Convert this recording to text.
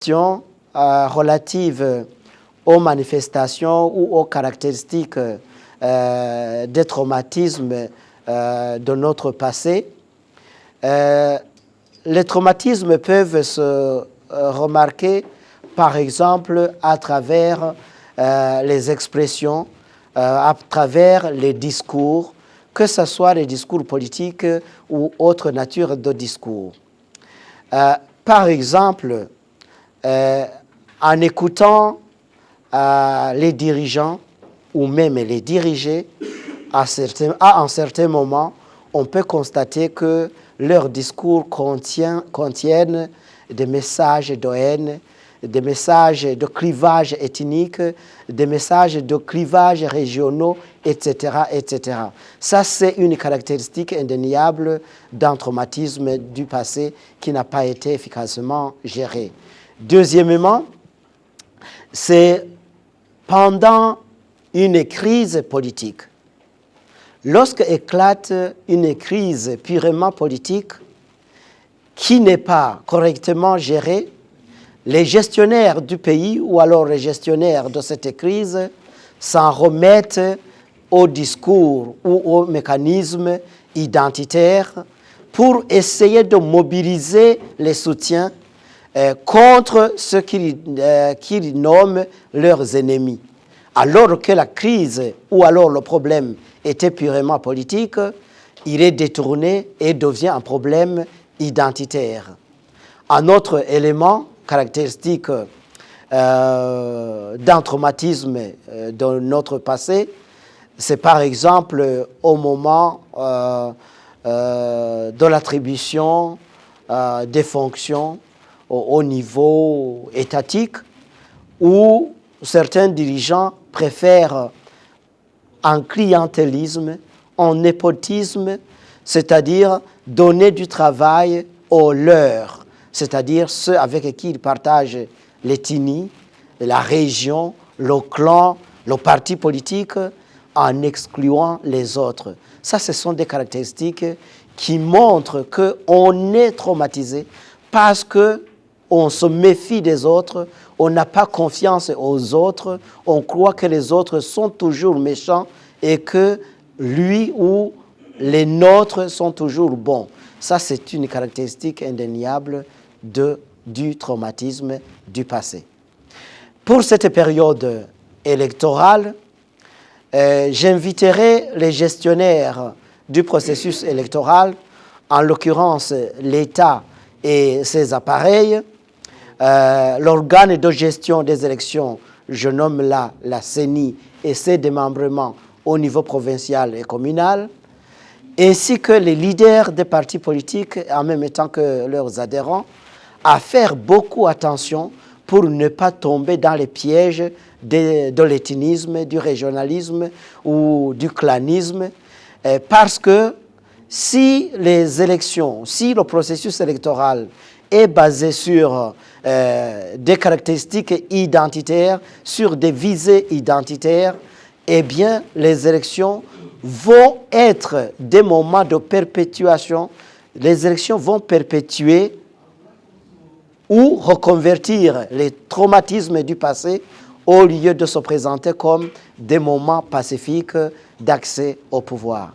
Questions relatives aux manifestations ou aux caractéristiques des traumatismes de notre passé. Les traumatismes peuvent se remarquer, par exemple, à travers les expressions, à travers les discours, que ce soit les discours politiques ou autre nature de discours. Par exemple, en écoutant les dirigeants ou même les dirigés, à un certain moment, on peut constater que leurs discours contiennent des messages de haine, des messages de clivage ethnique, des messages de clivage régionaux, etc., etc. Ça, c'est une caractéristique indéniable d'un traumatisme du passé qui n'a pas été efficacement géré. Deuxièmement, c'est pendant une crise politique. Lorsque éclate une crise purement politique qui n'est pas correctement gérée, les gestionnaires du pays ou alors les gestionnaires de cette crise s'en remettent au discours ou au mécanisme identitaire pour essayer de mobiliser les soutiens contre ceux qu'ils nomment leurs ennemis. Alors que la crise ou alors le problème était purement politique, il est détourné et devient un problème identitaire. Un autre élément caractéristique d'un traumatisme de notre passé, c'est par exemple au moment de l'attribution des fonctions au niveau étatique, où certains dirigeants préfèrent un clientélisme, un népotisme, c'est-à-dire donner du travail aux leurs, c'est-à-dire ceux avec qui ils partagent l'ethnie, la région, le clan, le parti politique, en excluant les autres. Ça, ce sont des caractéristiques qui montrent qu'on est traumatisé parce qu'on se méfie des autres, on n'a pas confiance aux autres, on croit que les autres sont toujours méchants et que lui ou les nôtres sont toujours bons. Ça, c'est une caractéristique indéniable du traumatisme du passé. Pour cette période électorale, j'inviterai les gestionnaires du processus électoral, en l'occurrence l'État et ses appareils, l'organe de gestion des élections, je nomme là la CENI et ses démembrements au niveau provincial et communal, ainsi que les leaders des partis politiques, en même temps que leurs adhérents, à faire beaucoup attention pour ne pas tomber dans les pièges de l'ethnisme, du régionalisme ou du clanisme, parce que si les élections, si le processus électoral est basé sur des caractéristiques identitaires, sur des visées identitaires, eh bien, les élections vont être des moments de perpétuation. Les élections vont perpétuer ou reconvertir les traumatismes du passé au lieu de se présenter comme des moments pacifiques d'accès au pouvoir.